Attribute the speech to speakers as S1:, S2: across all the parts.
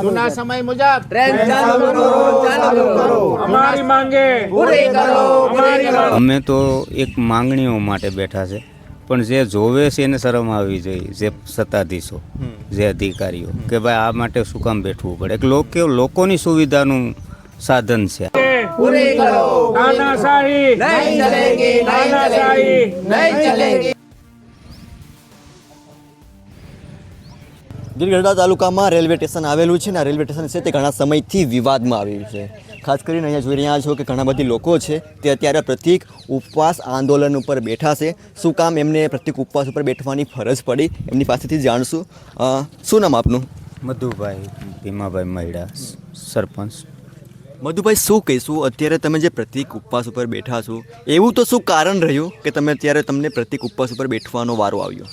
S1: જૂના સમય મુજબ
S2: ટ્રેન ચાલુ કરો
S1: અમારી માંગે
S2: પૂરી કરો
S3: અમે તો એક માંગણીઓ માટે બેઠા છે, પણ જે જોવે છે એને શરમ આવવી જોઈએ, જે સત્તાધીશો, જે અધિકારીઓ, કે ભાઈ આ માટે શું કામ બેઠવું પડે. એક લોકોની સુવિધાનું સાધન છે.
S2: પૂરી કરો
S1: તાનાશાહી
S2: નહીં ચલેગી
S1: તાનાશાહી
S2: નહીં ચલેગી.
S4: ગીરગઢડા તાલુકામાં રેલવે સ્ટેશન આવેલું છે ને આ રેલવે સ્ટેશન છે તે ઘણા સમયથી વિવાદમાં આવ્યું છે. ખાસ કરીને અહીંયા જોઈ રહ્યા છો કે ઘણા બધી લોકો છે તે અત્યારે પ્રતિક ઉપવાસ આંદોલન ઉપર બેઠા છે. શું કામ એમને પ્રતિક ઉપવાસ ઉપર બેઠવાની ફરજ પડી એમની પાસેથી જાણશું. શું નામ આપનું?
S3: મધુભાઈ ભીમાભાઈ મહિડા, સરપંચ.
S4: મધુભાઈ, શું કહીશું અત્યારે તમે જે પ્રતિક ઉપવાસ ઉપર બેઠા છો એવું તો શું કારણ રહ્યું કે તમે અત્યારે તમને પ્રતિક ઉપવાસ ઉપર બેઠવાનો વારો આવ્યો?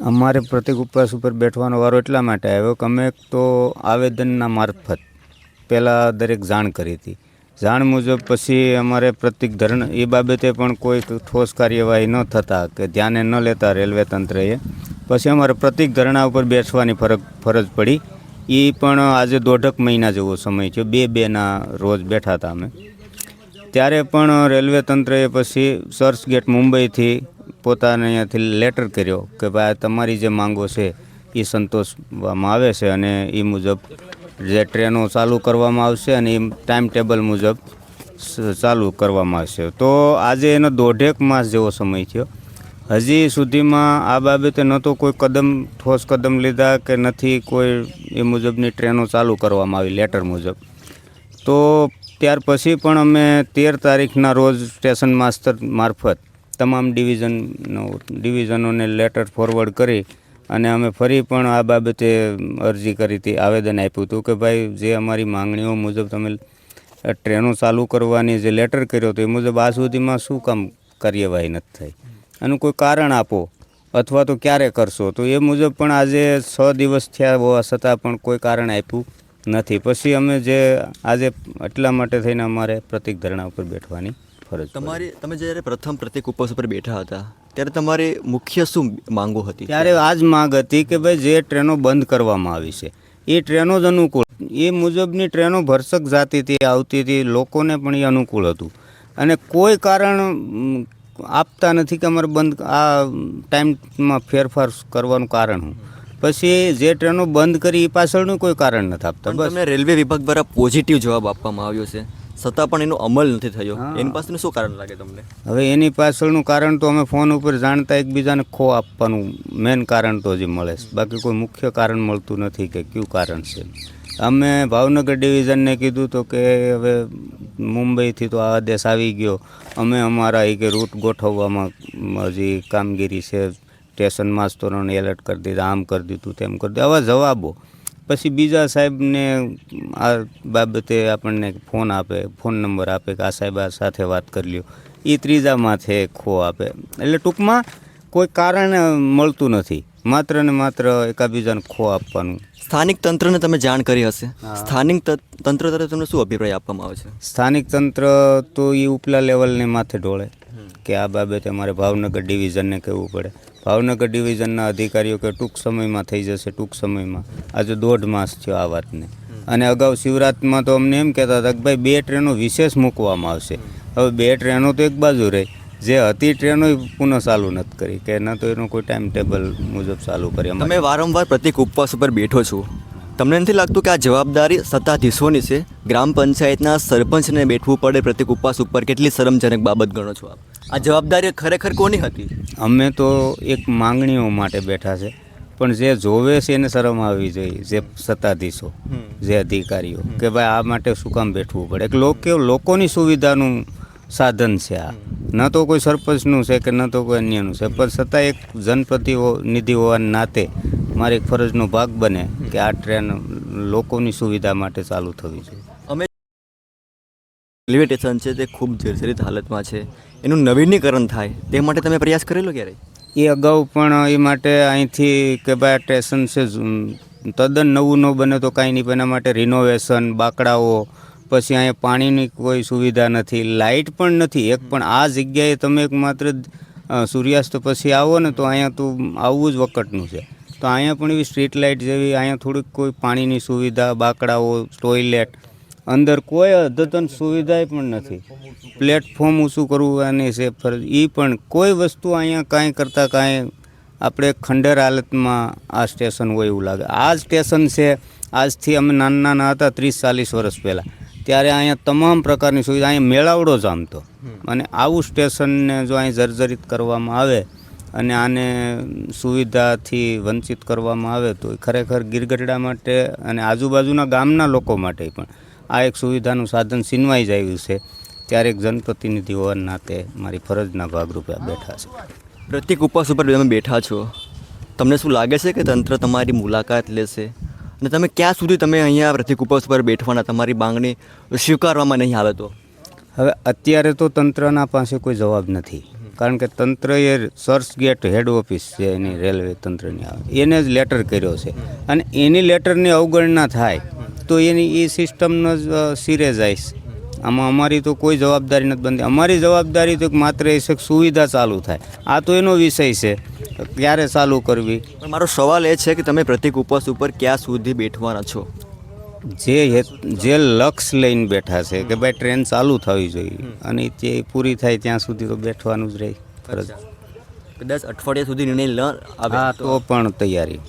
S3: અમારે પ્રતિક ઉપવાસ ઉપર બેઠવાનો વારો એટલા માટે આવ્યો કે અમે તો આવેદનના મારફત પહેલાં દરેક જાણ કરી હતી. જાણ મુજબ પછી અમારે પ્રતિક ધરણ એ બાબતે પણ કોઈ ઠોસ કાર્યવાહી ન થતાં કે ધ્યાને ન લેતા રેલવે તંત્રએ પછી અમારે પ્રતિક ધરણા ઉપર બેસવાની ફરજ પડી. એ પણ આજે 1.5 મહિના જેવો સમય છે. 2/2ના રોજ બેઠા હતા અમે. ત્યારે પણ રેલવે તંત્રએ પછી ચર્ચગેટ મુંબઈથી પોતાને અહીંયાથી લેટર કર્યો કે ભાઈ તમારી જે માંગો છે એ સંતોષવામાં આવે છે અને એ મુજબ જે ટ્રેનો ચાલુ કરવામાં આવશે અને એ ટાઈમ ટેબલ મુજબ ચાલુ કરવામાં આવશે. તો આજે એનો 1.5 માસ જેવો સમય થયો. હજી સુધીમાં આ બાબતે ન તો કોઈ ઠોસ કદમ લીધા કે નથી કોઈ એ મુજબની ટ્રેનો ચાલુ કરવામાં આવી લેટર મુજબ. તો ત્યાર પછી પણ અમે 13 તારીખના રોજ સ્ટેશન માસ્ટર મારફત તમામ ડિવિઝનોને લેટર ફોરવર્ડ કરી અને અમે ફરી પણ આ બાબતે અરજી કરી હતી, આવેદન આપ્યું હતું કે ભાઈ જે અમારી માંગણીઓ મુજબ તમે ટ્રેનો ચાલુ કરવાની જે લેટર કર્યો હતો એ મુજબ આ સુધીમાં શું કામ કાર્યવાહી નથી થઈ, આનું કોઈ કારણ આપો અથવા તો ક્યારે કરશો. તો એ મુજબ પણ આજે 6 દિવસ થયા હોવા છતાં પણ કોઈ કારણ આપ્યું નથી. પછી અમે જે આજે એટલા માટે થઈને અમારે પ્રતિક ધરણા ઉપર બેઠવાની ફરજ.
S4: તમે જ્યારે પ્રથમ પ્રતિક ઉપવાસ ઉપર બેઠા હતા ત્યારે તમારી મુખ્ય શું માંગો હતી?
S3: ત્યારે આ જ માંગ હતી કે ભાઈ જે ટ્રેનો બંધ કરવામાં આવી છે એ ટ્રેનો જ અનુકૂળ, એ મુજબની ટ્રેનો ભરસક જાતી હતી, આવતી હતી, લોકોને પણ એ અનુકૂળ હતું અને કોઈ કારણ આપતા નથી કે અમારે બંધ આ ટાઈમમાં ફેરફાર કરવાનું કારણ શું. પછી જે ટ્રેનો બંધ કરી એ પાછળનું કોઈ કારણ નથી આપતા. બસ
S4: તમને રેલવે વિભાગ દ્વારા પોઝિટિવ જવાબ આપવામાં આવ્યો છે છતાં પણ એનો અમલ નથી થયો, એની પાછળનું શું કારણ લાગે તમને?
S3: હવે એની પાછળનું કારણ તો અમે ફોન ઉપર જાણતા એકબીજાને ખો આપવાનું મેન કારણ તો હજી મળે છે, બાકી કોઈ મુખ્ય કારણ મળતું નથી કે કયું કારણ છે. અમે ભાવનગર ડિવિઝનને કીધું તો કે હવે મુંબઈથી તો આદેશ આવી ગયો, અમે અમારા કે રૂટ ગોઠવવામાં હજી કામગીરી છે, સ્ટેશન માસ્તરોને એલર્ટ કરી દીધા, આમ કરી દીધું, તેમ કરી દીધું, આવા જવાબો. પછી બીજા સાહેબને આ બાબતે આપણને ફોન નંબર આપે કે આ સાહેબ આ સાથે વાત કરી લ્યો, એ ત્રીજા માથે ખો આપે. એટલે ટૂંકમાં કોઈ કારણ મળતું નથી, માત્ર ને માત્ર એકાબીજાને ખો આપવાનું.
S4: સ્થાનિક તંત્રને તમે જાણ કરી હશે, સ્થાનિક તંત્ર તરફ તમને શું અભિપ્રાય આપવામાં આવે છે?
S3: સ્થાનિક તંત્ર તો એ ઉપલા લેવલને માથે ઢોળે કે આ બાબતે અમારે ભાવનગર ડિવિઝનને કહેવું પડે. ભાવનગર ડિવિઝનના અધિકારીઓ કે ટૂંક સમયમાં થઈ જશે, ટૂંક સમયમાં. આજે 1.5 માસ થયો આ વાતને. અને અગાઉ શિવરાત્રિમાં તો અમને એમ કહેતા હતા કે ભાઈ 2 ટ્રેનો વિશેષ મૂકવામાં આવશે. હવે 2 ટ્રેનો તો એક બાજુ રહી, જે હતી ટ્રેનો પુનઃ ચાલુ નથી કરી કે ન તો એનો કોઈ ટાઈમ ટેબલ મુજબ ચાલુ કરી.
S4: તમે વારંવાર પ્રતિક ઉપવાસ ઉપર બેઠો છો, તમને નથી લાગતું કે આ જવાબદારી સત્તાધીશોની છે? ગ્રામ પંચાયતના સરપંચને બેઠવું પડે પ્રતિક ઉપવાસ ઉપર, કેટલી શરમજનક બાબત ગણો છો આપ? આ જવાબદારી ખરેખર કોની હતી?
S3: અમે તો એક માંગણીઓ માટે બેઠા છે, પણ જે જોવે છે એને શરમ આવવી જોઈએ, જે સત્તાધીશો, જે અધિકારીઓ, કે ભાઈ આ માટે શું કામ બેઠવું પડે. લોકોની સુવિધાનું સાધન છે આ, ન તો કોઈ સરપંચનું છે કે ન તો કોઈ અન્યનું છે, પણ છતાં એક જનપ્રતિનિધિ હોવાના નાતે મારી એક ફરજનો ભાગ બને કે આ ટ્રેન લોકોની સુવિધા માટે ચાલુ થવી જોઈએ.
S4: અમે રેલવે સ્ટેશન છે તે ખૂબ જર્જરિત હાલતમાં છે, એનું નવીનીકરણ થાય તે માટે તમે પ્રયાસ કરેલો ક્યારે?
S3: એ અગાઉ પણ એ માટે અહીંથી કે ભાઈ સ્ટેશન છે તદ્દન નવું ન બને તો કાંઈ નહીં, પણ એના માટે રિનોવેશન, બાકડાઓ, પછી અહીંયા પાણીની કોઈ સુવિધા નથી, લાઇટ પણ નથી એક પણ. આ જગ્યાએ તમે એક માત્ર સૂર્યાસ્ત પછી આવો ને તો અહીંયા તો આવવું જ વખતનું છે. તો અહીંયા પણ એવી સ્ટ્રીટ લાઇટ જેવી અહીંયા થોડીક કોઈ પાણીની સુવિધા, બાકડાઓ, ટોયલેટ, અંદર કોઈ અદ્યતન સુવિધા પણ નથી. પ્લેટફોર્મ ઊંચું કરવું અને છે એ પણ કોઈ વસ્તુ અહીંયા કાંઈ કરતાં કાંઈ આપણે ખંડેર હાલતમાં આ સ્ટેશન હોય એવું લાગે. આ સ્ટેશન છે આજથી અમે નાના હતા 30-40 વર્ષ પહેલાં, ત્યારે અહીંયા તમામ પ્રકારની સુવિધા, અહીંયા મેળાવડો જામતો. અને આવું સ્ટેશનને જો અહીં જર્જરિત કરવામાં આવે અને આને સુવિધાથી વંચિત કરવામાં આવે તો ખરેખર ગીરગઢડા માટે અને આજુબાજુના ગામના લોકો માટે પણ આ એક સુવિધાનું સાધન છીનવાઈ જાય છે. ત્યારે એક જનપ્રતિનિધિ હોવાના નાતે મારી ફરજના ભાગરૂપે આ બેઠા છે.
S4: પ્રતિક ઉપવાસ ઉપર તમે બેઠા છો, તમને શું લાગે છે કે તંત્ર તમારી મુલાકાત લેશે અને તમે ક્યાં સુધી તમે અહીંયા પ્રતિક ઉપવાસ ઉપર બેઠવાના, તમારી માંગણી સ્વીકારવામાં નહીં આવે તો?
S3: હવે અત્યારે તો તંત્રના પાસે કોઈ જવાબ નથી, કારણ કે તંત્રએ ચર્ચ ગેટ હેડ ઓફિસ છે એની રેલવે તંત્રની આવે એને જ લેટર કર્યો છે અને એની લેટરની અવગણના થાય તો એની એ સિસ્ટમનો જ સિરે જાય. આમાં અમારી તો કોઈ જવાબદારી નથી બનતી. અમારી જવાબદારી તો માત્ર એ છે કે સુવિધા ચાલુ થાય. આ તો એનો વિષય છે ક્યારે ચાલુ કરવી.
S4: પણ મારો સવાલ એ છે કે તમે પ્રતિક ઉપવાસ ઉપર ક્યાં સુધી બેઠવાના છો?
S3: જે લક્ષ્ય લઈને બેઠા છે કે ભાઈ ટ્રેન ચાલુ થવી જોઈએ અને તે પૂરી થાય ત્યાં સુધી તો બેઠવાનું જ રહે. ફરજ
S4: કદાચ અઠવાડિયા સુધી નિર્ણય ન આવે
S3: હા તો પણ તૈયારી.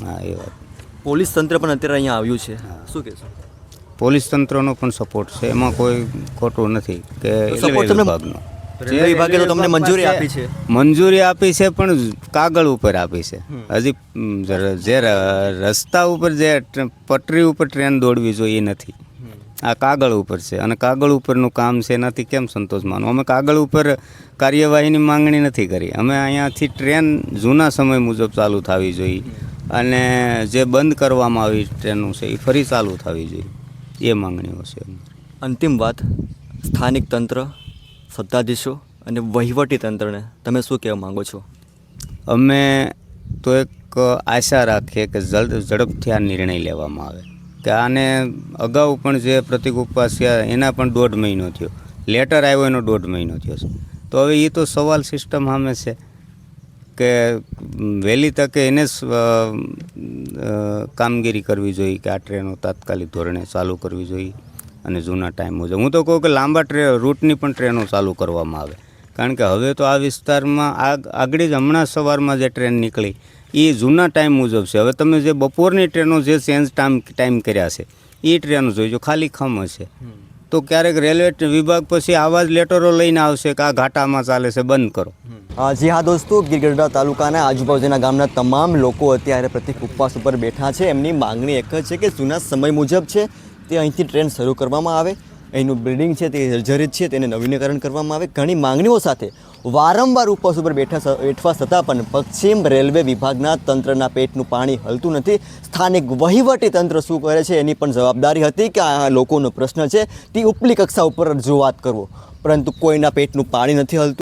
S3: હા એ વાત.
S4: પોલીસ તંત્ર પણ અત્યારે અહીંયા આવ્યું છે, શું કહેશો?
S3: પોલીસ તંત્રનો પણ સપોર્ટ છે, એમાં કોઈ ખોટું નથી કે
S4: સપોર્ટ તમને
S3: વિભાગનો
S4: રેલવે વિભાગે તો તમને મંજૂરી આપી છે?
S3: મંજૂરી આપી છે પણ કાગળ ઉપર આપી છે. હજી જે રસ્તા ઉપર જે પટરી ઉપર ટ્રેન દોડવી જોઈએ એ નથી. આ કાગળ ઉપર છે અને કાગળ ઉપરનું કામ છે. એનાથી કેમ સંતોષ માનો? અમે કાગળ ઉપર કાર્યવાહીની માંગણી નથી કરી. અમે અહીંયાથી ટ્રેન જૂના સમય મુજબ ચાલુ થવી જોઈએ અને જે બંધ કરવામાં આવી ટ્રેનો છે એ ફરી ચાલુ થવી જોઈએ, એ માંગણીઓ છે.
S4: અંતિમ વાત, સ્થાનિક તંત્ર, સત્તાધીશો અને વહીવટી તંત્રને તમે શું કહેવા માંગો છો?
S3: અમે તો એક આશા રાખીએ કે ઝડપથી આ નિર્ણય લેવામાં આવે કે આને અગાઉ પણ જે પ્રતિક ઉપવાસ થયા એના પણ 1.5 મહિનો થયો, લેટર આવ્યો એનો 1.5 મહિનો થયો છે. તો હવે એ તો સવાલ સિસ્ટમ સામે છે કે વહેલી તકે એને જ કામગીરી કરવી જોઈએ કે આ ટ્રેનો તાત્કાલિક ધોરણે ચાલુ કરવી જોઈએ અને જૂના ટાઈમ મુજબ. હું તો કહું કે લાંબા રૂટની પણ ટ્રેનો ચાલુ કરવામાં આવે, કારણ કે હવે તો આ વિસ્તારમાં આગળ જ હમણાં સવારમાં જે ટ્રેન નીકળી એ જૂના ટાઈમ મુજબ છે. હવે તમે જે બપોરની ટ્રેનો જે ચેન્જ ટાઈમ કર્યા છે એ ટ્રેનો જોઈજો, ખાલી ખમ હશે. તો ક્યારેક રેલવે વિભાગ પછી આવા જ લેટરો લઈને આવશે કે આ ઘાટામાં ચાલે છે, બંધ કરો.
S4: જી હા દોસ્તો, ગીરગઢડા તાલુકાના આજુબાજુના ગામના તમામ લોકો અત્યારે પ્રતિક ઉપવાસ ઉપર બેઠા છે. એમની માંગણી એક જ છે કે જૂના સમય મુજબ છે તે અહીંથી ટ્રેન શરૂ કરવામાં આવે, અહીંનું બિલ્ડિંગ છે તે જર્જરિત છે તેને નવીનીકરણ કરવામાં આવે. ઘણી માંગણીઓ સાથે વારંવાર ઉપવાસ ઉપર બેઠવા છતાં પણ પશ્ચિમ રેલવે વિભાગના તંત્રના પેટનું પાણી હલતું નથી. સ્થાનિક વહીવટી તંત્ર શું કરે છે એની પણ જવાબદારી હતી કે આ લોકોનો પ્રશ્ન છે તે ઉપલી કક્ષા ઉપર રજૂઆત કરવો, પરંતુ કોઈના પેટનું પાણી નથી હલતું.